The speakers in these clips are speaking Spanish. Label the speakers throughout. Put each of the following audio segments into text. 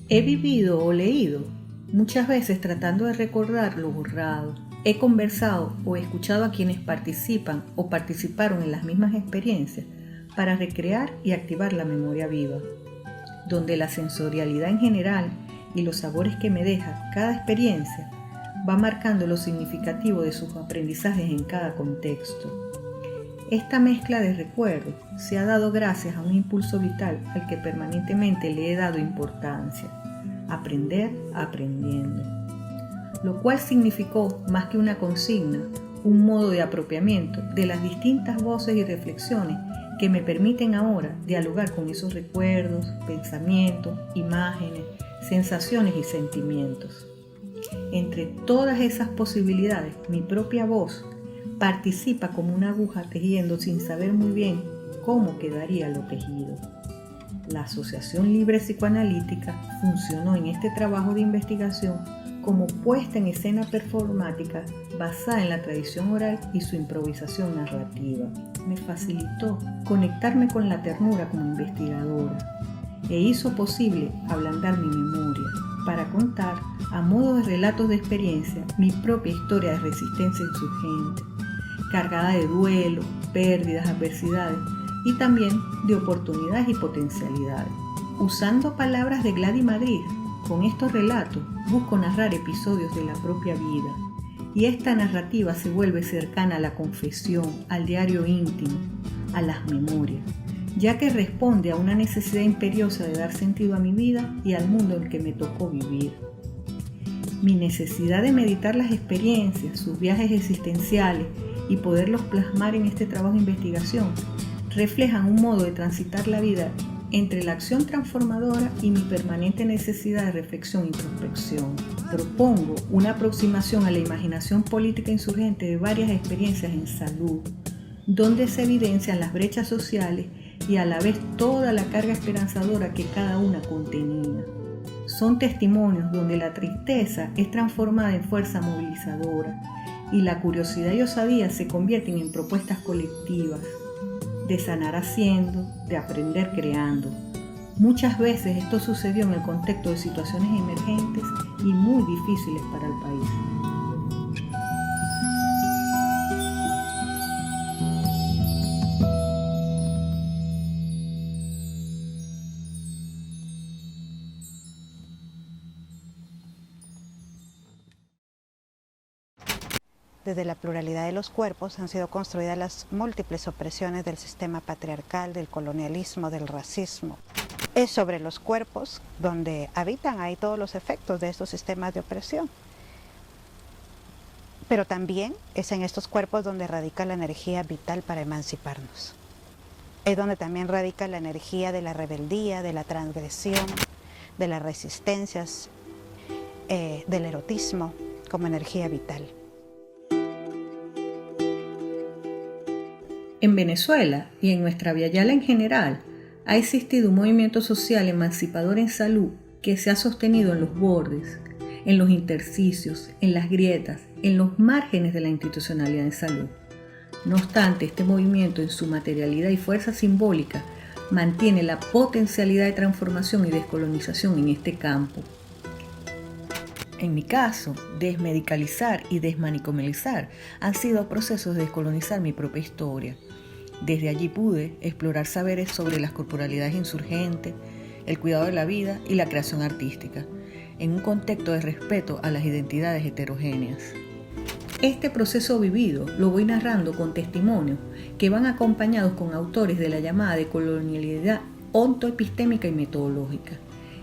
Speaker 1: He vivido o leído muchas veces tratando de recordar lo borrado. He conversado o escuchado a quienes participan o participaron en las mismas experiencias para recrear y activar la memoria viva, donde la sensorialidad en general y los sabores que me deja cada experiencia va marcando lo significativo de sus aprendizajes en cada contexto. Esta mezcla de recuerdos se ha dado gracias a un impulso vital al que permanentemente le he dado importancia: aprender aprendiendo, lo cual significó más que una consigna, un modo de apropiamiento de las distintas voces y reflexiones que me permiten ahora dialogar con esos recuerdos, pensamientos, imágenes, sensaciones y sentimientos. Entre todas esas posibilidades, mi propia voz participa como una aguja tejiendo sin saber muy bien cómo quedaría lo tejido. La Asociación Libre Psicoanalítica funcionó en este trabajo de investigación como puesta en escena performática basada en la tradición oral y su improvisación narrativa. Me facilitó conectarme con la ternura como investigadora e hizo posible ablandar mi memoria para contar, a modo de relatos de experiencia, mi propia historia de resistencia insurgente, cargada de duelo, pérdidas, adversidades y también de oportunidades y potencialidades. Usando palabras de Gladys Madrid, con estos relatos busco narrar episodios de la propia vida, y esta narrativa se vuelve cercana a la confesión, al diario íntimo, a las memorias, ya que responde a una necesidad imperiosa de dar sentido a mi vida y al mundo en que me tocó vivir. Mi necesidad de meditar las experiencias, sus viajes existenciales y poderlos plasmar en este trabajo de investigación reflejan un modo de transitar la vida entre la acción transformadora y mi permanente necesidad de reflexión e introspección. Propongo una aproximación a la imaginación política insurgente de varias experiencias en salud, donde se evidencian las brechas sociales y a la vez toda la carga esperanzadora que cada una contenía. Son testimonios donde la tristeza es transformada en fuerza movilizadora y la curiosidad y osadía se convierten en propuestas colectivas, de sanar haciendo, de aprender creando. Muchas veces esto sucedió en el contexto de situaciones emergentes y muy difíciles para el país.
Speaker 2: Desde la pluralidad de los cuerpos han sido construidas las múltiples opresiones del sistema patriarcal, del colonialismo, del racismo. Es sobre los cuerpos donde habitan ahí todos los efectos de estos sistemas de opresión. Pero también es en estos cuerpos donde radica la energía vital para emanciparnos. Es donde también radica la energía de la rebeldía, de la transgresión, de las resistencias, del erotismo como energía vital.
Speaker 1: En Venezuela y en nuestra Via Yala en general, ha existido un movimiento social emancipador en salud que se ha sostenido en los bordes, en los intersticios, en las grietas, en los márgenes de la institucionalidad en salud. No obstante, este movimiento en su materialidad y fuerza simbólica mantiene la potencialidad de transformación y descolonización en este campo. En mi caso, desmedicalizar y desmanicomalizar han sido procesos de descolonizar mi propia historia. Desde allí pude explorar saberes sobre las corporalidades insurgentes, el cuidado de la vida y la creación artística, en un contexto de respeto a las identidades heterogéneas. Este proceso vivido lo voy narrando con testimonios que van acompañados con autores de la llamada decolonialidad ontoepistémica y metodológica.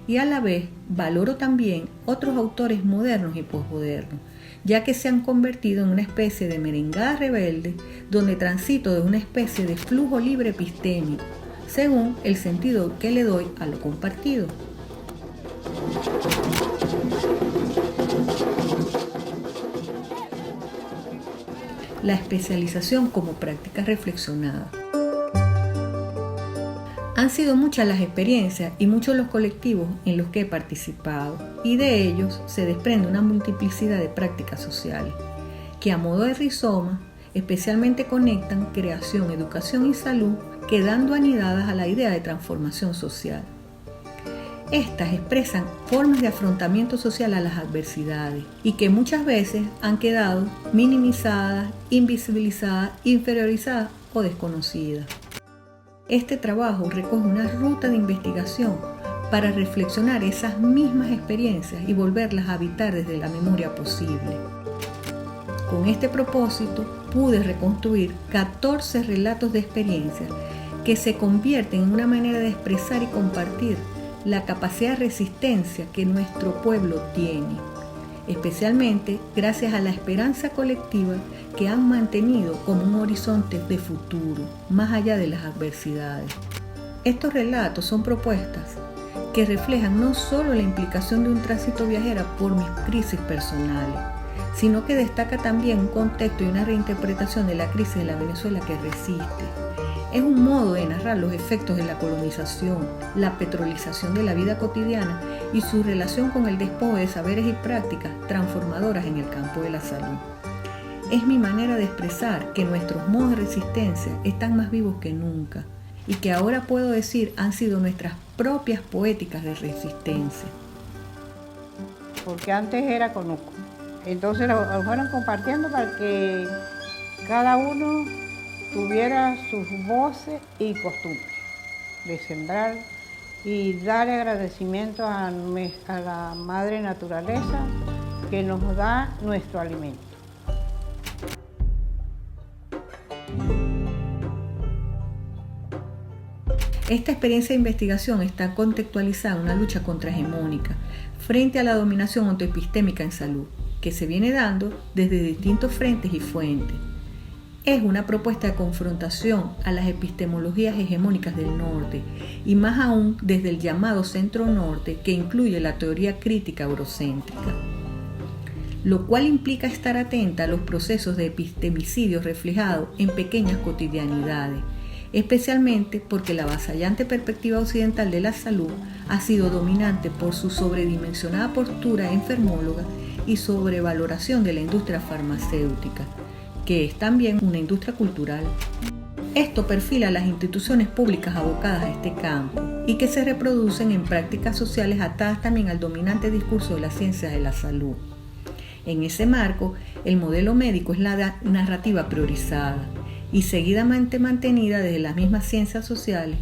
Speaker 1: Y a la vez valoro también otros autores modernos y posmodernos, ya que se han convertido en una especie de merengada rebelde donde transito de una especie de flujo libre epistémico, según el sentido que le doy a lo compartido. La especialización como práctica reflexionada. Han sido muchas las experiencias y muchos los colectivos en los que he participado. y de ellos se desprende una multiplicidad de prácticas sociales que a modo de rizoma especialmente conectan creación, educación y salud, quedando anidadas a la idea de transformación social. Estas expresan formas de afrontamiento social a las adversidades y que muchas veces han quedado minimizadas, invisibilizadas, inferiorizadas o desconocidas. Este trabajo recoge una ruta de investigación para reflexionar esas mismas experiencias y volverlas a habitar desde la memoria posible. Con este propósito pude reconstruir 14 relatos de experiencias que se convierten en una manera de expresar y compartir la capacidad de resistencia que nuestro pueblo tiene, especialmente gracias a la esperanza colectiva que han mantenido como un horizonte de futuro, más allá de las adversidades. Estos relatos son propuestas que reflejan no solo la implicación de un tránsito viajero por mis crisis personales, sino que destaca también un contexto y una reinterpretación de la crisis de la Venezuela que resiste. Es un modo de narrar los efectos de la colonización, la petrolización de la vida cotidiana y su relación con el despojo de saberes y prácticas transformadoras en el campo de la salud. Es mi manera de expresar que nuestros modos de resistencia están más vivos que nunca y que ahora puedo decir han sido nuestras propias poéticas de resistencia.
Speaker 3: Porque antes era conuco, entonces lo fueron compartiendo para que cada uno tuviera sus voces y costumbres de sembrar y dar agradecimiento a la madre naturaleza que nos da nuestro alimento.
Speaker 1: Esta experiencia de investigación está contextualizada en una lucha contrahegemónica frente a la dominación autoepistémica en salud, que se viene dando desde distintos frentes y fuentes. Es una propuesta de confrontación a las epistemologías hegemónicas del norte y más aún desde el llamado centro norte que incluye la teoría crítica eurocéntrica, lo cual implica estar atenta a los procesos de epistemicidio reflejados en pequeñas cotidianidades, especialmente porque la avasallante perspectiva occidental de la salud ha sido dominante por su sobredimensionada postura enfermóloga y sobrevaloración de la industria farmacéutica, que es también una industria cultural. Esto perfila a las instituciones públicas abocadas a este campo y que se reproducen en prácticas sociales atadas también al dominante discurso de las ciencias de la salud. En ese marco, el modelo médico es la narrativa priorizada y seguidamente mantenida desde las mismas ciencias sociales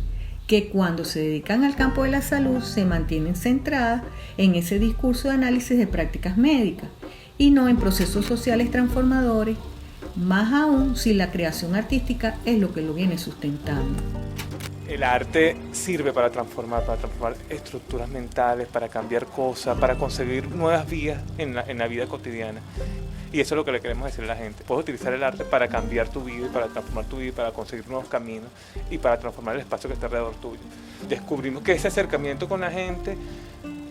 Speaker 1: que cuando se dedican al campo de la salud se mantienen centradas en ese discurso de análisis de prácticas médicas y no en procesos sociales transformadores, más aún si la creación artística es lo que lo viene sustentando.
Speaker 4: El arte sirve para transformar estructuras mentales, para cambiar cosas, para conseguir nuevas vías en la vida cotidiana. Y eso es lo que le queremos decir a la gente. Puedes utilizar el arte para cambiar tu vida, para transformar tu vida, para conseguir nuevos caminos y para transformar el espacio que está alrededor tuyo. Descubrimos que ese acercamiento con la gente,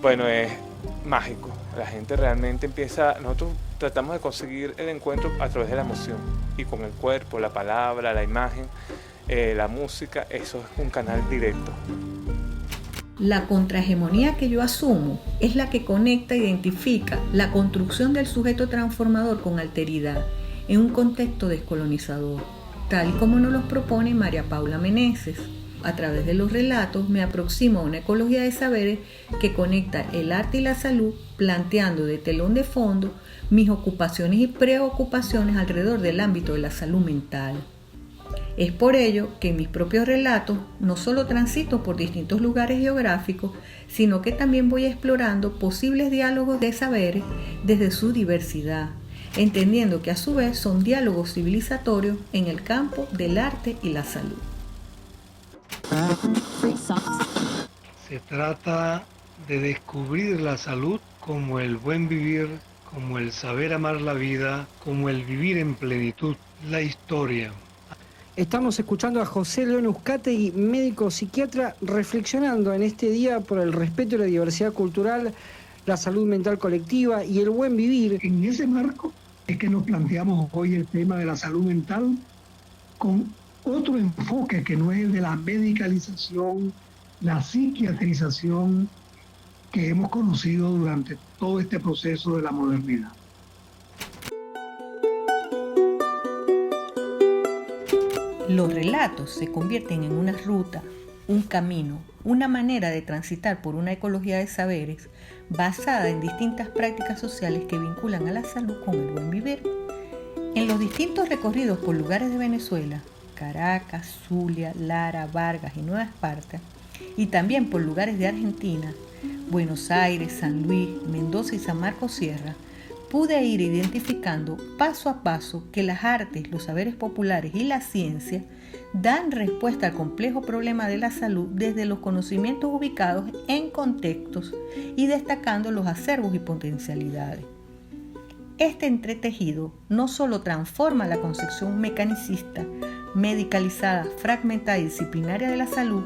Speaker 4: bueno, es mágico. La gente realmente nosotros tratamos de conseguir el encuentro a través de la emoción y con el cuerpo, la palabra, la imagen, la música, eso es un canal directo.
Speaker 1: La contrahegemonía que yo asumo es la que conecta e identifica la construcción del sujeto transformador con alteridad en un contexto descolonizador, tal y como nos lo propone María Paula Meneses. A través de los relatos me aproximo a una ecología de saberes que conecta el arte y la salud, planteando de telón de fondo mis ocupaciones y preocupaciones alrededor del ámbito de la salud mental. Es por ello que en mis propios relatos no solo transito por distintos lugares geográficos, sino que también voy explorando posibles diálogos de saberes desde su diversidad, entendiendo que a su vez son diálogos civilizatorios en el campo del arte y la salud.
Speaker 5: Se trata de descubrir la salud como el buen vivir, como el saber amar la vida, como el vivir en plenitud, la historia.
Speaker 6: Estamos escuchando a José León Uzcategui, médico psiquiatra, reflexionando en este día por el respeto y la diversidad cultural, la salud mental colectiva y el buen vivir.
Speaker 7: En ese marco es que nos planteamos hoy el tema de la salud mental con otro enfoque que no es el de la medicalización, la psiquiatrización que hemos conocido durante todo este proceso de la modernidad.
Speaker 1: Los relatos se convierten en una ruta, un camino, una manera de transitar por una ecología de saberes basada en distintas prácticas sociales que vinculan a la salud con el buen vivir. En los distintos recorridos por lugares de Venezuela, Caracas, Zulia, Lara, Vargas y Nueva Esparta, y también por lugares de Argentina, Buenos Aires, San Luis, Mendoza y San Marcos Sierra, pude ir identificando paso a paso que las artes, los saberes populares y la ciencia dan respuesta al complejo problema de la salud desde los conocimientos ubicados en contextos y destacando los acervos y potencialidades. Este entretejido no solo transforma la concepción mecanicista, medicalizada, fragmentada y disciplinaria de la salud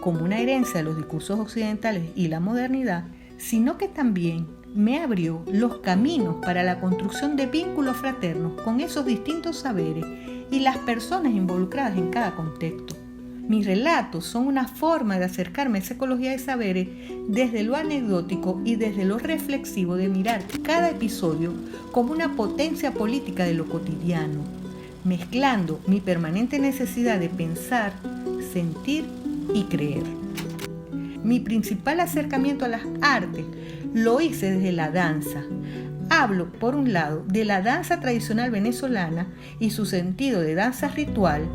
Speaker 1: como una herencia de los discursos occidentales y la modernidad, sino que también me abrió los caminos para la construcción de vínculos fraternos con esos distintos saberes y las personas involucradas en cada contexto. Mis relatos son una forma de acercarme a esa ecología de saberes desde lo anecdótico y desde lo reflexivo de mirar cada episodio como una potencia política de lo cotidiano, mezclando mi permanente necesidad de pensar, sentir y creer. Mi principal acercamiento a las artes lo hice desde la danza. Hablo, por un lado, de la danza tradicional venezolana y su sentido de danza ritual,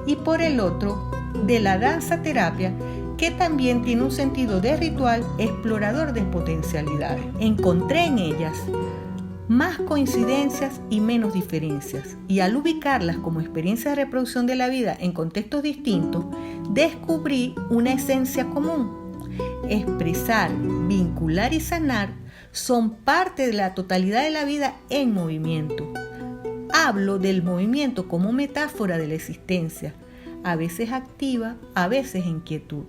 Speaker 1: y por el otro, de la danza terapia, que también tiene un sentido de ritual explorador de potencialidades. Encontré en ellas más coincidencias y menos diferencias, y al ubicarlas como experiencias de reproducción de la vida en contextos distintos, descubrí una esencia común. Expresar, vincular y sanar son parte de la totalidad de la vida en movimiento. Hablo del movimiento como metáfora de la existencia, a veces activa, a veces en quietud.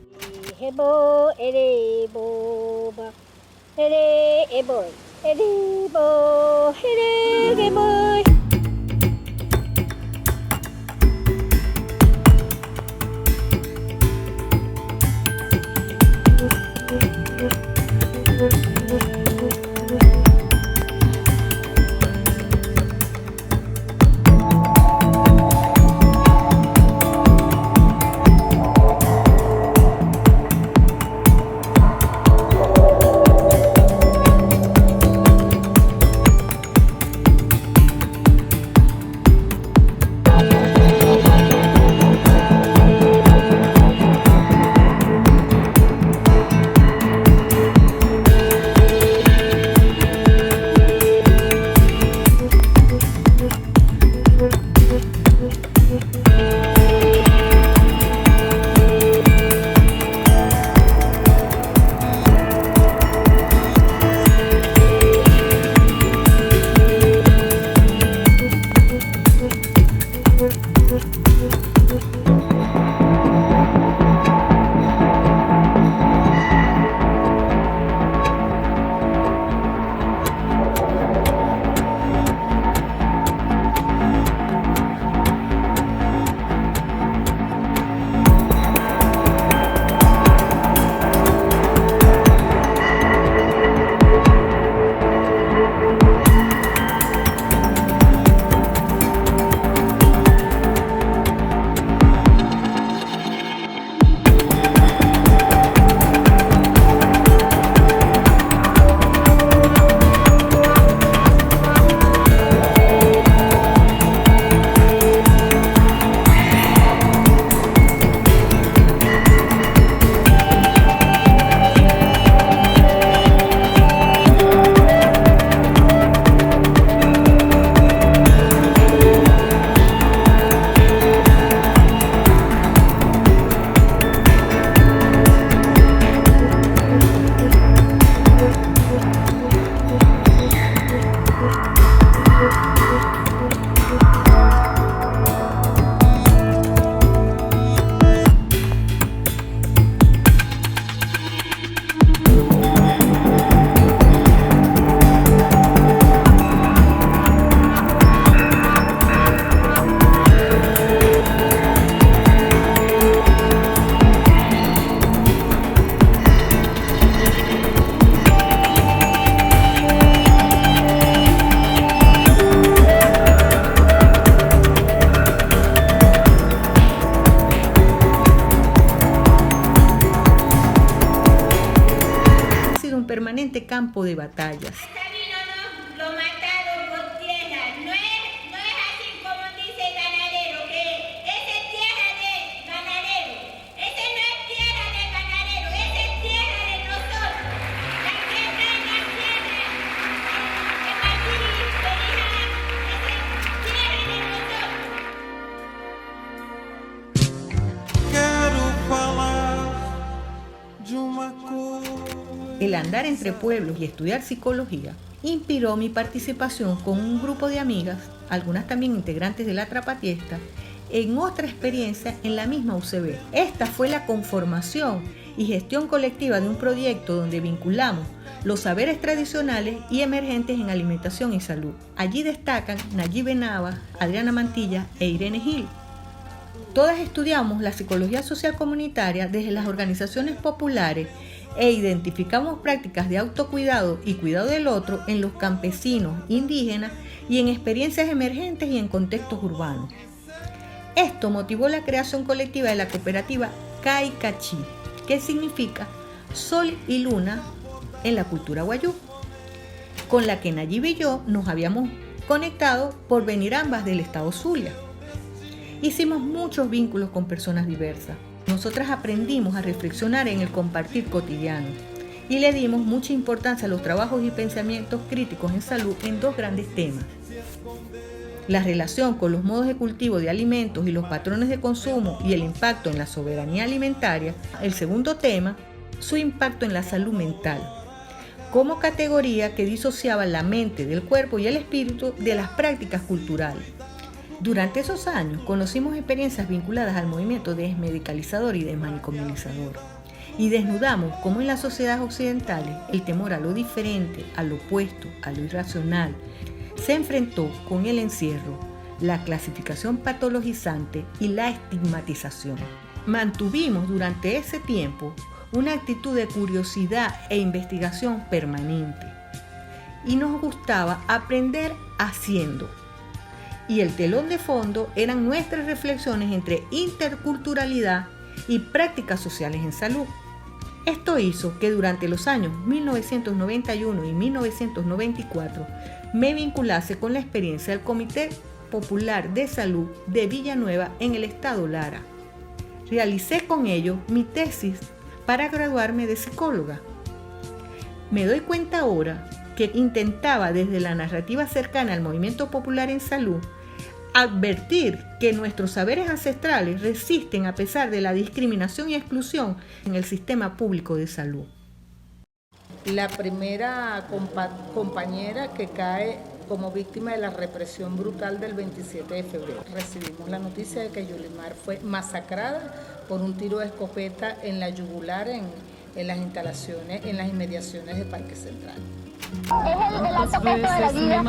Speaker 1: campo de batallas. El andar entre pueblos y estudiar psicología inspiró mi participación con un grupo de amigas, algunas también integrantes de la Trapatiesta, en otra experiencia en la misma UCB. Esta fue la conformación y gestión colectiva de un proyecto donde vinculamos los saberes tradicionales y emergentes en alimentación y salud. Allí destacan Nayibe Navas, Adriana Mantilla e Irene Gil. Todas estudiamos la psicología social comunitaria desde las organizaciones populares e identificamos prácticas de autocuidado y cuidado del otro en los campesinos, indígenas y en experiencias emergentes y en contextos urbanos. Esto motivó la creación colectiva de la cooperativa Caicachi, que significa sol y luna en la cultura wayú, con la que Nayibe y yo nos habíamos conectado por venir ambas del estado Zulia. Hicimos muchos vínculos con personas diversas. Nosotras aprendimos a reflexionar en el compartir cotidiano y le dimos mucha importancia a los trabajos y pensamientos críticos en salud en dos grandes temas: la relación con los modos de cultivo de alimentos y los patrones de consumo y el impacto en la soberanía alimentaria. El segundo tema, su impacto en la salud mental, como categoría que disociaba la mente del cuerpo y el espíritu de las prácticas culturales. Durante esos años conocimos experiencias vinculadas al movimiento desmedicalizador y desmanicomializador y desnudamos cómo en las sociedades occidentales el temor a lo diferente, a lo opuesto, a lo irracional, se enfrentó con el encierro, la clasificación patologizante y la estigmatización. Mantuvimos durante ese tiempo una actitud de curiosidad e investigación permanente y nos gustaba aprender haciendo. Y el telón de fondo eran nuestras reflexiones entre interculturalidad y prácticas sociales en salud. Esto hizo que durante los años 1991 y 1994 me vinculase con la experiencia del Comité Popular de Salud de Villanueva en el estado Lara. Realicé con ello mi tesis para graduarme de psicóloga. Me doy cuenta ahora que intentaba desde la narrativa cercana al movimiento popular en salud advertir que nuestros saberes ancestrales resisten a pesar de la discriminación y exclusión en el sistema público de salud.
Speaker 8: La primera compañera que cae como víctima de la represión brutal del 27 de febrero. Recibimos la noticia de que Yulimar fue masacrada por un tiro de escopeta en la yugular en las instalaciones, en las inmediaciones de Parque Central.
Speaker 9: Es el alto costo de la vida,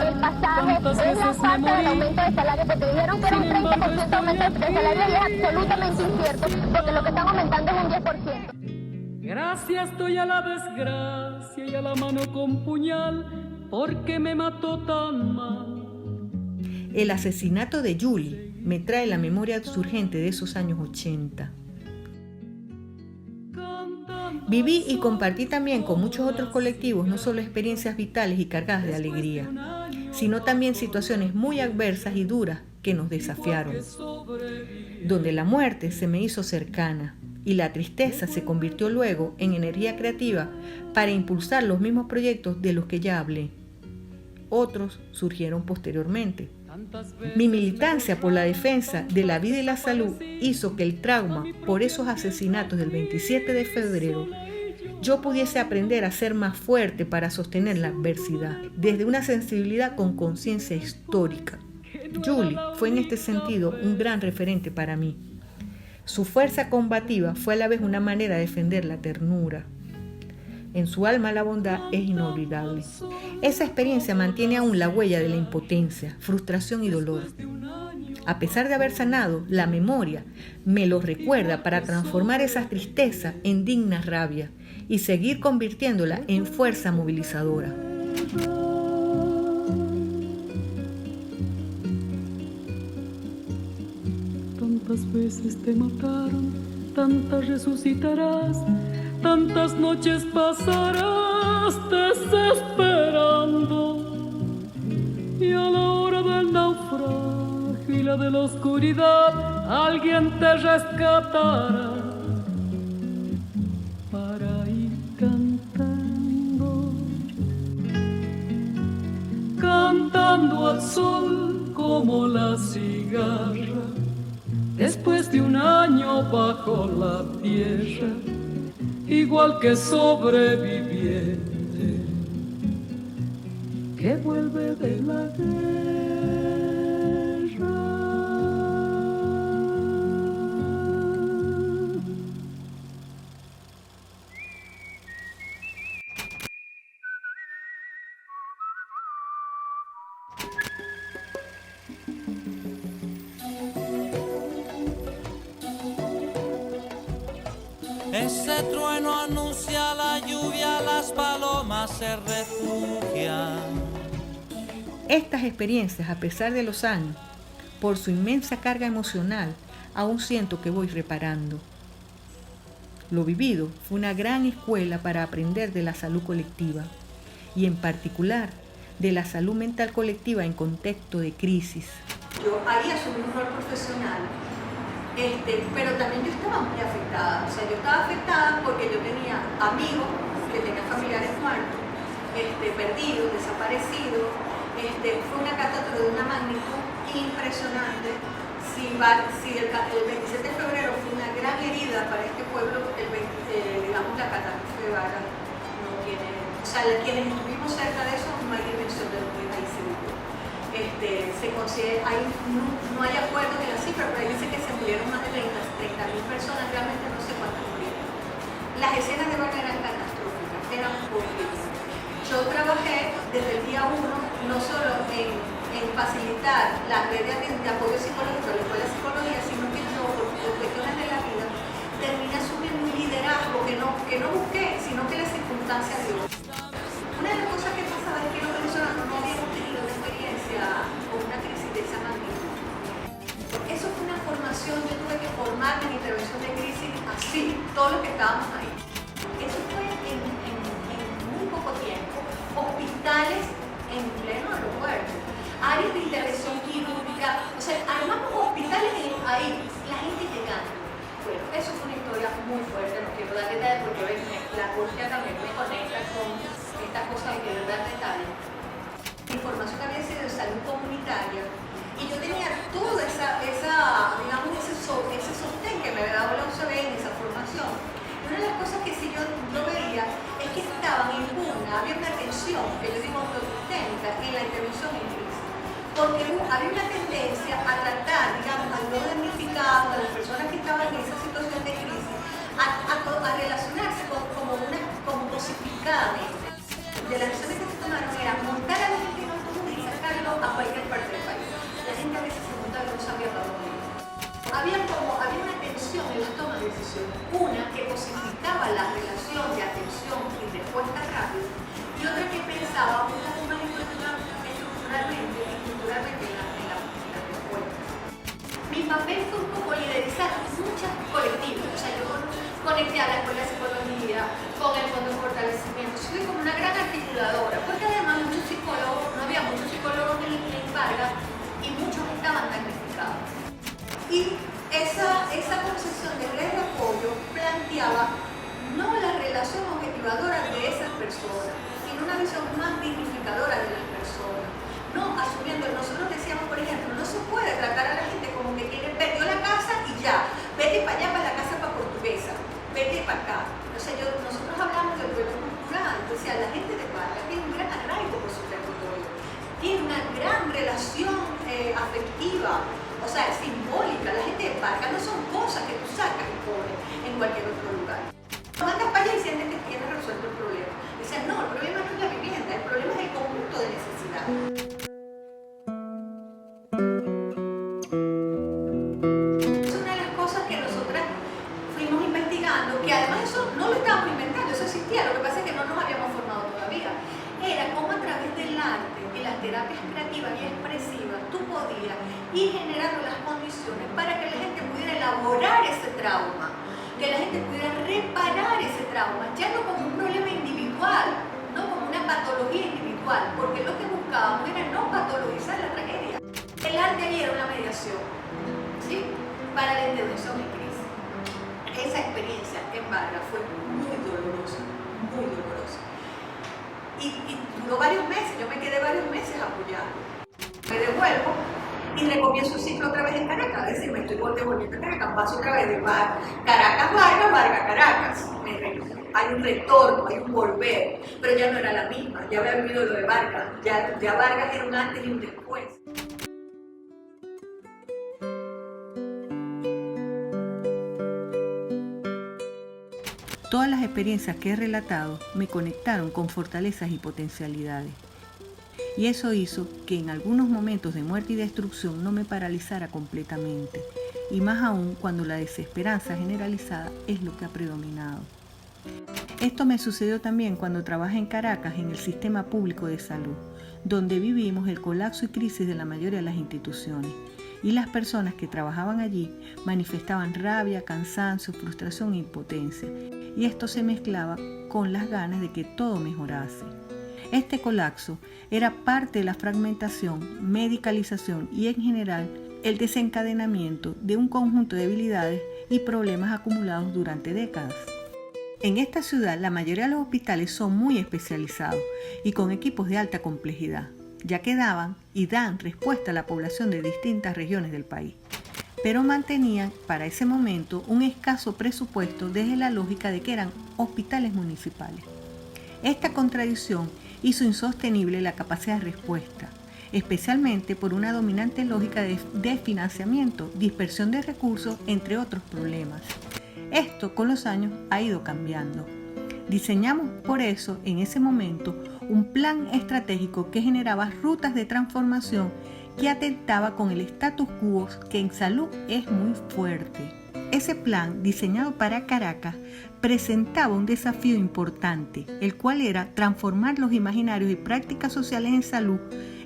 Speaker 9: el pasaje, es la falta del aumento de salario, porque dijeron que era un 30% aumento de salario y es absolutamente incierto, porque lo que están aumentando es un 10%.
Speaker 10: Gracias doy a la desgracia y a la mano con puñal, porque me mató tan mal.
Speaker 1: El asesinato de Yuli me trae la memoria surgente de esos años 80. Viví y compartí también con muchos otros colectivos no solo experiencias vitales y cargadas de alegría, sino también situaciones muy adversas y duras que nos desafiaron, donde la muerte se me hizo cercana y la tristeza se convirtió luego en energía creativa para impulsar los mismos proyectos de los que ya hablé. Otros surgieron posteriormente. Mi militancia por la defensa de la vida y la salud hizo que el trauma por esos asesinatos del 27 de febrero yo pudiese aprender a ser más fuerte para sostener la adversidad, desde una sensibilidad con conciencia histórica. Yuli fue en este sentido un gran referente para mí. Su fuerza combativa fue a la vez una manera de defender la ternura. En su alma la bondad es inolvidable. Esa experiencia mantiene aún la huella de la impotencia, frustración y dolor. A pesar de haber sanado, la memoria me lo recuerda para transformar esa tristeza en digna rabia y seguir convirtiéndola en fuerza movilizadora.
Speaker 10: Tantas veces te mataron, tantas resucitarás, tantas noches pasarán. estás desesperando y a la hora del naufragio y la de la oscuridad alguien te rescatará para ir cantando, cantando al sol como la cigarra después de un año bajo la tierra, igual que sobreviviente que vuelve de la guerra.
Speaker 11: Ese trueno anuncia la lluvia, las palomas se refugian.
Speaker 1: Estas experiencias, a pesar de los años, por su inmensa carga emocional, aún siento que voy reparando. Lo vivido fue una gran escuela para aprender de la salud colectiva y en particular de la salud mental colectiva en contexto de crisis.
Speaker 12: Yo ahí asumí un rol profesional. Pero también yo estaba muy afectada, o sea, yo estaba afectada porque yo tenía amigos que tenían familiares muertos, perdidos, desaparecidos. Fue una catástrofe de una magnitud impresionante. Si el 27 de febrero fue una gran herida para este pueblo, digamos la catástrofe de Vara no tiene, o sea, quienes estuvimos cerca de eso no hay dimensión de lo que ahí se vivió. Se considera, no hay acuerdo en la cifra, pero ahí dice que se murieron más de 30.000 personas, realmente no sé cuántas murieron. Las escenas de Vargas eran catastróficas, eran horribles. Yo trabajé desde el día 1 no solo en facilitar la red de apoyo psicológico a la Escuela de Psicología, sino que yo, por cuestiones de la vida, terminé asumiendo un liderazgo que no busqué, sino que la circunstancia dio. Una de las cosas que pasaba es que los venezolanos no habíamos tenido una experiencia o una crisis de esa magnitud. Eso fue una formación, yo tuve que formarme en intervención de crisis así, todos los que estábamos ahí. Eso fue en muy poco tiempo. Hospitales en pleno aeropuerto, áreas de intervención quirúrgica, o sea, armamos hospitales ahí, la gente llegando. Bueno, eso fue una historia muy fuerte, no quiero dar detalles porque la angustia también me conecta con estas cosas que de verdad detalles. La información había sido de salud comunitaria y yo tenía toda digamos, ese sostén que me había dado la UCB en esa formación. Y una de las cosas que sí yo veía es que estaban en pugna, había una tensión, que yo digo autosistémica, en la intervención en crisis. Porque había una tendencia a tratar, digamos, a los damnificados, a las personas que estaban en esa situación de crisis, a relacionarse como cosificadamente. De las acciones que se tomaron era montar a la gente en autobús y sacarlo a cualquier parte del país. La gente a veces se montaba y no sabía para dónde ir. Había una tensión en la toma de decisiones. Una que cosificaba la relación de atención y respuesta rápida, y otra que pensaba un poco más estructuralmente en la respuesta. Mi papel fue un poco liderizar muchas colectivos. O sea, yo conecté a la Escuela de Psicología con el Fondo de Fortalecimiento. Fui como una gran articuladora, porque además no había muchos psicólogos en Vargas y muchos estaban damnificados. Y esa concepción de red de apoyo planteaba no la relación objetivadora de esas personas, sino una visión más dignificadora de las personas. No asumiendo, nosotros decíamos, por ejemplo, no se puede tratar a la gente como que perdió la casa y ya, vete para allá, para la casa para portuguesa, vete para acá. O sea, nosotros hablamos del duelo cultural, entonces la gente de Vargas tiene un gran arraigo por su territorio, tiene una gran relación afectiva, o sea, simbólica. La gente de Vargas no son cosas que tú sacas y pones en cualquier otro lugar. Mandas para allá y sientes que tienes resuelto el problema. Dicen, no, el problema no es la vivienda, el problema es el conjunto de necesidades. Es una de las cosas que nosotras fuimos investigando, que además eso no lo estábamos inventando, eso existía, lo que pasa es que no nos habíamos formado todavía. Era cómo a través del arte y las terapias creativas y expresivas tú podías ir generando las condiciones para que la gente pudiera elaborar ese trauma, que la gente pudiera reparar ese trauma, ya no como un problema individual, no patología individual, porque lo que buscábamos era no patologizar la tragedia. El arte ahí era una mediación, ¿sí?, para la intervención en crisis. Esa experiencia en Vargas fue muy dolorosa, muy dolorosa. Y duró varios meses, yo me quedé varios meses apoyando. Me devuelvo y recomienzo un ciclo otra vez en Caracas, es decir, me estoy volviendo a Caracas, paso otra vez de Caracas, Vargas, Vargas, Caracas. Hay un retorno, hay un volver, pero ya no era la misma, ya había vivido lo de Vargas, ya Vargas era un antes y un después.
Speaker 1: Todas las experiencias que he relatado me conectaron con fortalezas y potencialidades. Y eso hizo que en algunos momentos de muerte y destrucción no me paralizara completamente, y más aún cuando la desesperanza generalizada es lo que ha predominado. Esto me sucedió también cuando trabajé en Caracas en el sistema público de salud, donde vivimos el colapso y crisis de la mayoría de las instituciones, y las personas que trabajaban allí manifestaban rabia, cansancio, frustración e impotencia, y esto se mezclaba con las ganas de que todo mejorase. Este colapso era parte de la fragmentación, medicalización y en general el desencadenamiento de un conjunto de debilidades y problemas acumulados durante décadas. En esta ciudad la mayoría de los hospitales son muy especializados y con equipos de alta complejidad, ya que daban y dan respuesta a la población de distintas regiones del país, pero mantenían para ese momento un escaso presupuesto desde la lógica de que eran hospitales municipales. Esta contradicción hizo insostenible la capacidad de respuesta, especialmente por una dominante lógica de financiamiento, dispersión de recursos, entre otros problemas. Esto con los años ha ido cambiando. Diseñamos por eso en ese momento un plan estratégico que generaba rutas de transformación que atentaba con el status quo que en salud es muy fuerte. Ese plan, diseñado para Caracas, presentaba un desafío importante, el cual era transformar los imaginarios y prácticas sociales en salud,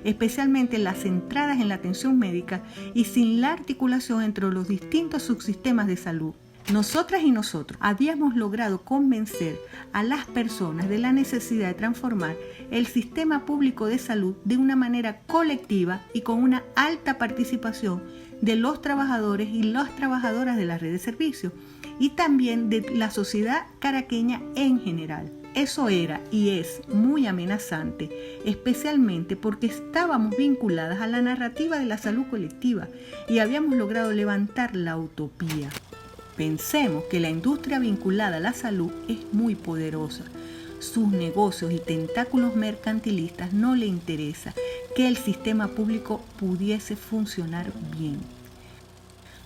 Speaker 1: especialmente las centradas en la atención médica y sin la articulación entre los distintos subsistemas de salud. Nosotras y nosotros habíamos logrado convencer a las personas de la necesidad de transformar el sistema público de salud de una manera colectiva y con una alta participación de los trabajadores y las trabajadoras de la red de servicios y también de la sociedad caraqueña en general. Eso era y es muy amenazante, especialmente porque estábamos vinculadas a la narrativa de la salud colectiva y habíamos logrado levantar la utopía. Pensemos que la industria vinculada a la salud es muy poderosa. Sus negocios y tentáculos mercantilistas no le interesa que el sistema público pudiese funcionar bien.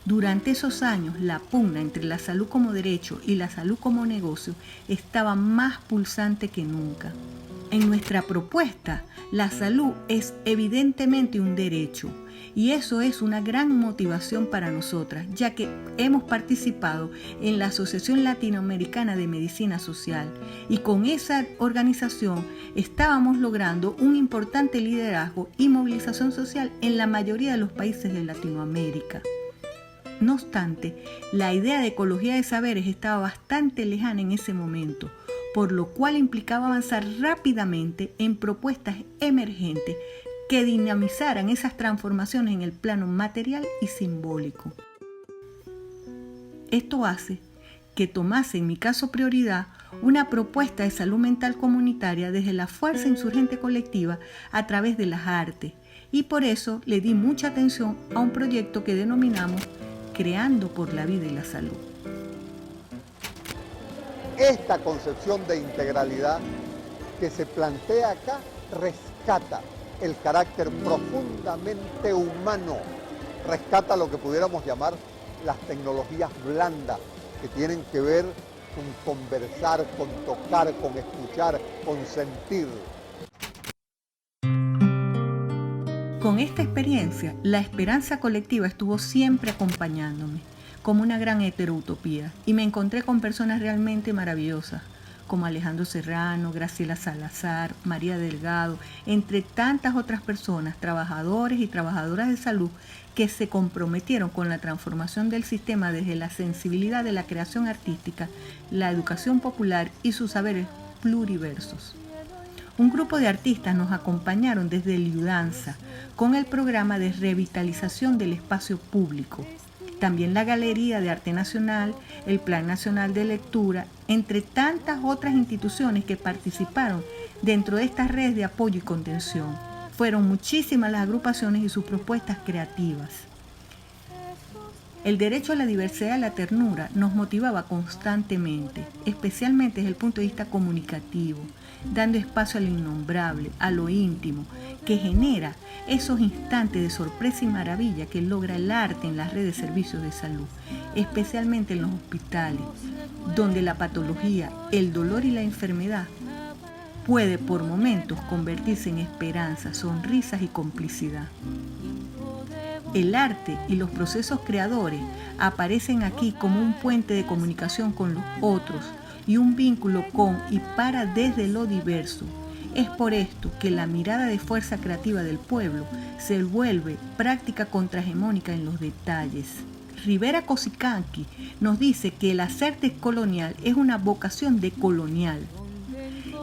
Speaker 1: Durante esos años, la pugna entre la salud como derecho y la salud como negocio estaba más pulsante que nunca. En nuestra propuesta, la salud es evidentemente un derecho y eso es una gran motivación para nosotras, ya que hemos participado en la Asociación Latinoamericana de Medicina Social y con esa organización estábamos logrando un importante liderazgo y movilización social en la mayoría de los países de Latinoamérica. No obstante, la idea de ecología de saberes estaba bastante lejana en ese momento, por lo cual implicaba avanzar rápidamente en propuestas emergentes que dinamizaran esas transformaciones en el plano material y simbólico. Esto hace que tomase en mi caso prioridad una propuesta de salud mental comunitaria desde la fuerza insurgente colectiva a través de las artes, y por eso le di mucha atención a un proyecto que denominamos Creando por la Vida y la Salud.
Speaker 13: Esta concepción de integralidad que se plantea acá rescata el carácter profundamente humano, rescata lo que pudiéramos llamar las tecnologías blandas, que tienen que ver con conversar, con tocar, con escuchar, con sentir.
Speaker 1: Con esta experiencia, la esperanza colectiva estuvo siempre acompañándome, como una gran heteroutopía, y me encontré con personas realmente maravillosas, como Alejandro Serrano, Graciela Salazar, María Delgado, entre tantas otras personas, trabajadores y trabajadoras de salud, que se comprometieron con la transformación del sistema desde la sensibilidad de la creación artística, la educación popular y sus saberes pluriversos. Un grupo de artistas nos acompañaron desde Liudanza con el programa de revitalización del espacio público. También la Galería de Arte Nacional, el Plan Nacional de Lectura, entre tantas otras instituciones que participaron dentro de esta red de apoyo y contención. Fueron muchísimas las agrupaciones y sus propuestas creativas. El derecho a la diversidad y la ternura nos motivaba constantemente, especialmente desde el punto de vista comunicativo, dando espacio a lo innombrable, a lo íntimo, que genera esos instantes de sorpresa y maravilla que logra el arte en las redes de servicios de salud, especialmente en los hospitales, donde la patología, el dolor y la enfermedad puede por momentos convertirse en esperanza, sonrisas y complicidad. El arte y los procesos creadores aparecen aquí como un puente de comunicación con los otros y un vínculo con y para desde lo diverso. Es por esto que la mirada de fuerza creativa del pueblo se vuelve práctica contrahegemónica en los detalles. Rivera Cosicanqui nos dice que el hacer descolonial es una vocación decolonial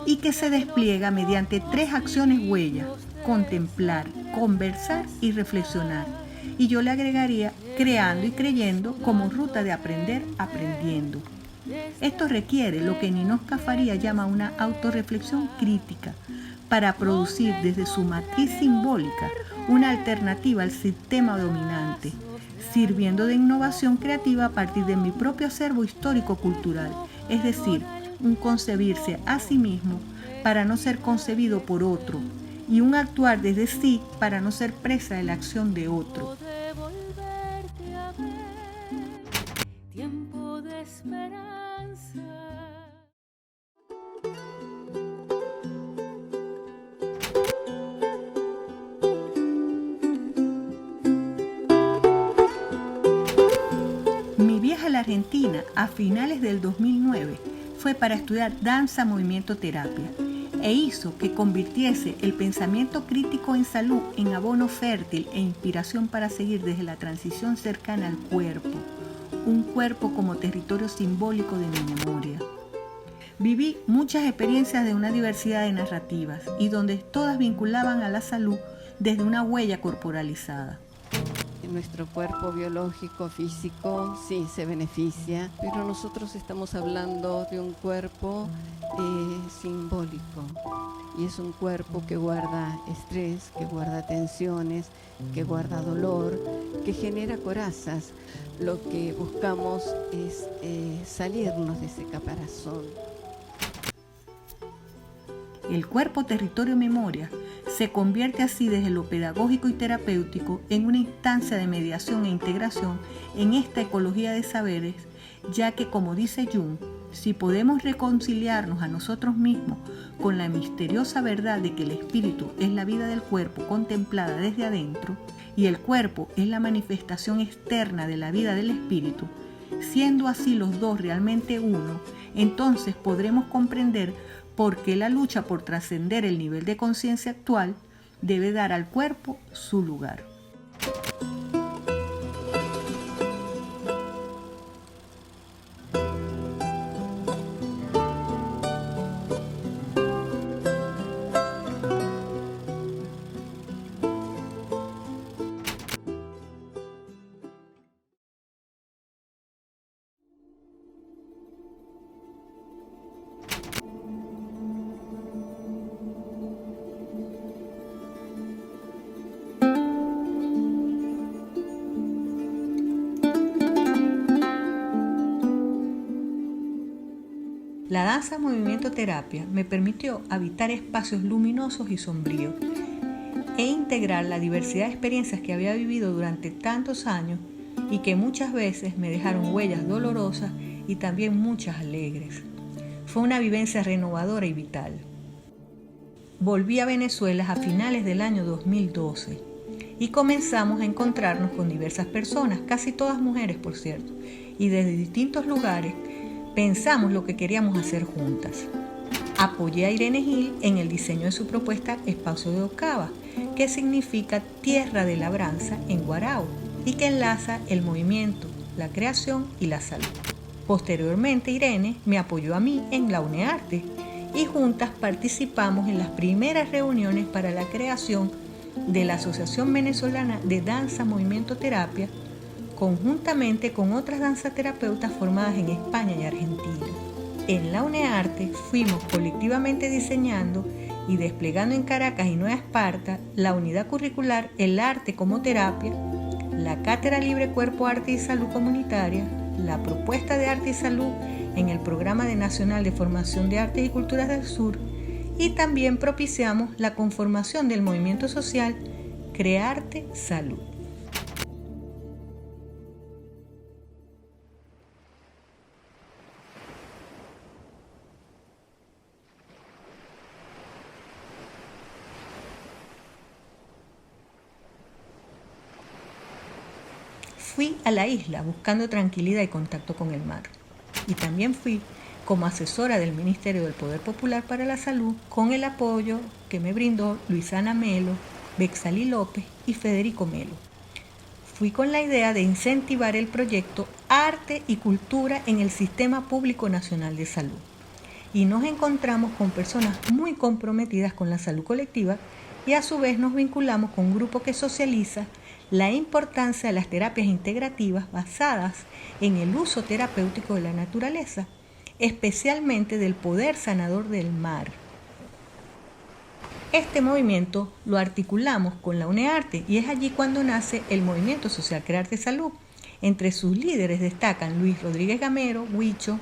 Speaker 1: y que se despliega mediante 3 acciones huellas: contemplar, conversar y reflexionar. Y yo le agregaría creando y creyendo como ruta de aprender aprendiendo. Esto requiere lo que Ninosca Faría llama una autorreflexión crítica para producir desde su matriz simbólica una alternativa al sistema dominante, sirviendo de innovación creativa a partir de mi propio acervo histórico-cultural, es decir, un concebirse a sí mismo para no ser concebido por otro y un actuar desde sí para no ser presa de la acción de otro.
Speaker 10: Tiempo de esperanza.
Speaker 1: Mi viaje a la Argentina a finales del 2009 fue para estudiar danza, movimiento, terapia, e hizo que convirtiese el pensamiento crítico en salud en abono fértil e inspiración para seguir desde la transición cercana al cuerpo, un cuerpo como territorio simbólico de mi memoria. Viví muchas experiencias de una diversidad de narrativas y donde todas vinculaban a la salud desde una huella corporalizada.
Speaker 14: Nuestro cuerpo biológico, físico, sí se beneficia, pero nosotros estamos hablando de un cuerpo simbólico, y es un cuerpo que guarda estrés, que guarda tensiones, que guarda dolor, que genera corazas. Lo que buscamos es salirnos de ese caparazón.
Speaker 1: El cuerpo territorio memoria se convierte así desde lo pedagógico y terapéutico en una instancia de mediación e integración en esta ecología de saberes, ya que, como dice Jung, si podemos reconciliarnos a nosotros mismos con la misteriosa verdad de que el espíritu es la vida del cuerpo contemplada desde adentro y el cuerpo es la manifestación externa de la vida del espíritu, siendo así los dos realmente uno, entonces podremos comprender por qué la lucha por trascender el nivel de conciencia actual debe dar al cuerpo su lugar. La danza movimiento terapia me permitió habitar espacios luminosos y sombríos e integrar la diversidad de experiencias que había vivido durante tantos años y que muchas veces me dejaron huellas dolorosas y también muchas alegres. Fue una vivencia renovadora y vital. Volví a Venezuela a finales del año 2012 y comenzamos a encontrarnos con diversas personas, casi todas mujeres por cierto, y desde distintos lugares pensamos lo que queríamos hacer juntas. Apoyé a Irene Gil en el diseño de su propuesta Espacio de Ocava, que significa tierra de labranza en guarao y que enlaza el movimiento, la creación y la salud. Posteriormente Irene me apoyó a mí en la UNEARTE y juntas participamos en las primeras reuniones para la creación de la Asociación Venezolana de Danza Movimiento Terapia, conjuntamente con otras danzaterapeutas formadas en España y Argentina. En la UNEARTE fuimos colectivamente diseñando y desplegando en Caracas y Nueva Esparta la unidad curricular El Arte como Terapia, la Cátedra Libre Cuerpo, Arte y Salud Comunitaria, la propuesta de Arte y Salud en el Programa Nacional de Formación de Artes y Culturas del Sur, y también propiciamos la conformación del movimiento social Crearte Salud. Fui a la isla buscando tranquilidad y contacto con el mar. Y también fui como asesora del Ministerio del Poder Popular para la Salud con el apoyo que me brindó Luisana Melo, Bexalí López y Federico Melo. Fui con la idea de incentivar el proyecto Arte y Cultura en el Sistema Público Nacional de Salud. Y nos encontramos con personas muy comprometidas con la salud colectiva y a su vez nos vinculamos con un grupo que socializa la importancia de las terapias integrativas basadas en el uso terapéutico de la naturaleza, especialmente del poder sanador del mar. Este movimiento lo articulamos con la UNEARTE y es allí cuando nace el Movimiento Social Crearte Salud. Entre sus líderes destacan Luis Rodríguez Gamero, Huicho,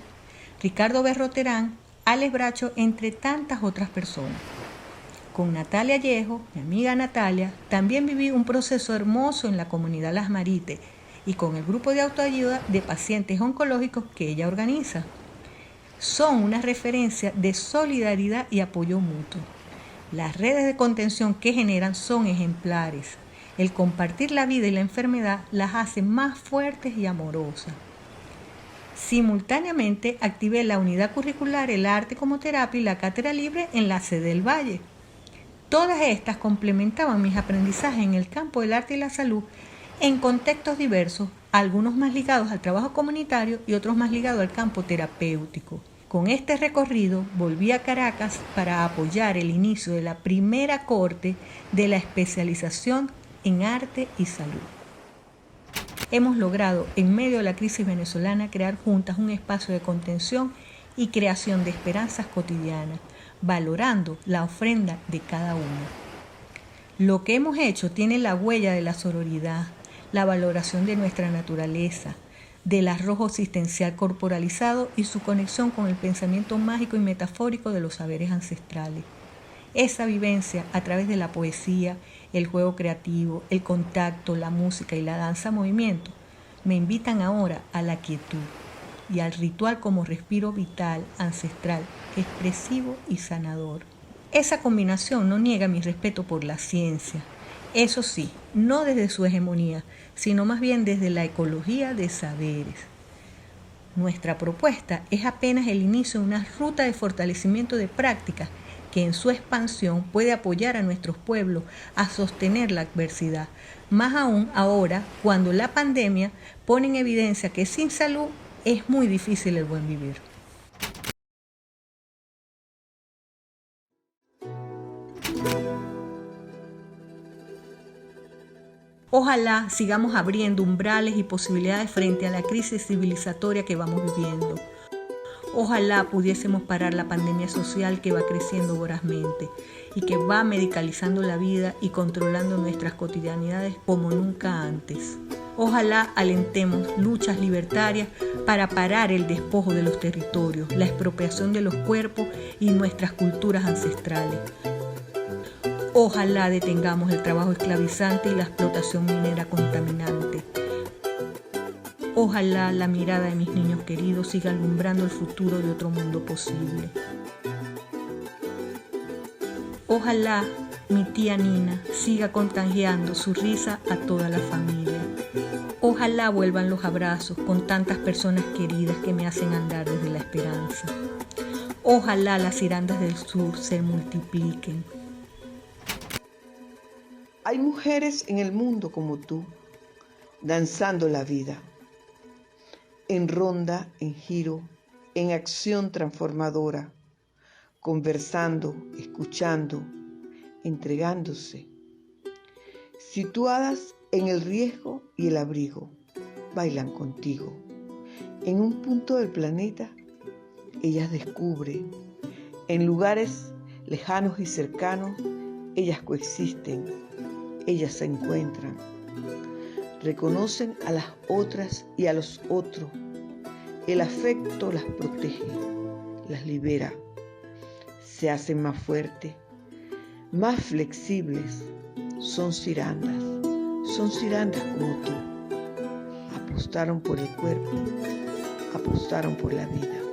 Speaker 1: Ricardo Berro Terán, Alex Bracho, entre tantas otras personas. Con Natalia Allejo, mi amiga Natalia, también viví un proceso hermoso en la comunidad Las Marites y con el grupo de autoayuda de pacientes oncológicos que ella organiza. Son una referencia de solidaridad y apoyo mutuo. Las redes de contención que generan son ejemplares. El compartir la vida y la enfermedad las hace más fuertes y amorosas. Simultáneamente activé la unidad curricular El Arte como Terapia y la Cátedra Libre en la sede del Valle. Todas estas complementaban mis aprendizajes en el campo del arte y la salud en contextos diversos, algunos más ligados al trabajo comunitario y otros más ligados al campo terapéutico. Con este recorrido volví a Caracas para apoyar el inicio de la primera corte de la especialización en arte y salud. Hemos logrado, en medio de la crisis venezolana, crear juntas un espacio de contención y creación de esperanzas cotidianas, valorando la ofrenda de cada uno. Lo que hemos hecho tiene la huella de la sororidad, la valoración de nuestra naturaleza, del arrojo existencial corporalizado y su conexión con el pensamiento mágico y metafórico de los saberes ancestrales. Esa vivencia a través de la poesía, el juego creativo, el contacto, la música y la danza movimiento me invitan ahora a la quietud y al ritual como respiro vital, ancestral, expresivo y sanador. Esa combinación no niega mi respeto por la ciencia. Eso sí, no desde su hegemonía, sino más bien desde la ecología de saberes. Nuestra propuesta es apenas el inicio de una ruta de fortalecimiento de prácticas que en su expansión puede apoyar a nuestros pueblos a sostener la adversidad, más aún ahora cuando la pandemia pone en evidencia que sin salud es muy difícil el buen vivir. Ojalá sigamos abriendo umbrales y posibilidades frente a la crisis civilizatoria que vamos viviendo. Ojalá pudiésemos parar la pandemia social que va creciendo vorazmente y que va medicalizando la vida y controlando nuestras cotidianidades como nunca antes. Ojalá alentemos luchas libertarias para parar el despojo de los territorios, la expropiación de los cuerpos y nuestras culturas ancestrales. Ojalá detengamos el trabajo esclavizante y la explotación minera contaminante. Ojalá la mirada de mis niños queridos siga alumbrando el futuro de otro mundo posible. Ojalá mi tía Nina siga contagiando su risa a toda la familia. Ojalá vuelvan los abrazos con tantas personas queridas que me hacen andar desde la esperanza. Ojalá las cirandas del sur se multipliquen.
Speaker 15: Hay mujeres en el mundo como tú, danzando la vida, en ronda, en giro, en acción transformadora, conversando, escuchando, entregándose, situadas en el riesgo y el abrigo, bailan contigo. En un punto del planeta, ellas descubren, en lugares lejanos y cercanos, ellas coexisten, ellas se encuentran, reconocen a las otras y a los otros. El afecto las protege, las libera, se hacen más fuertes, más flexibles. Son cirandas como tú. Apostaron por el cuerpo, apostaron por la vida.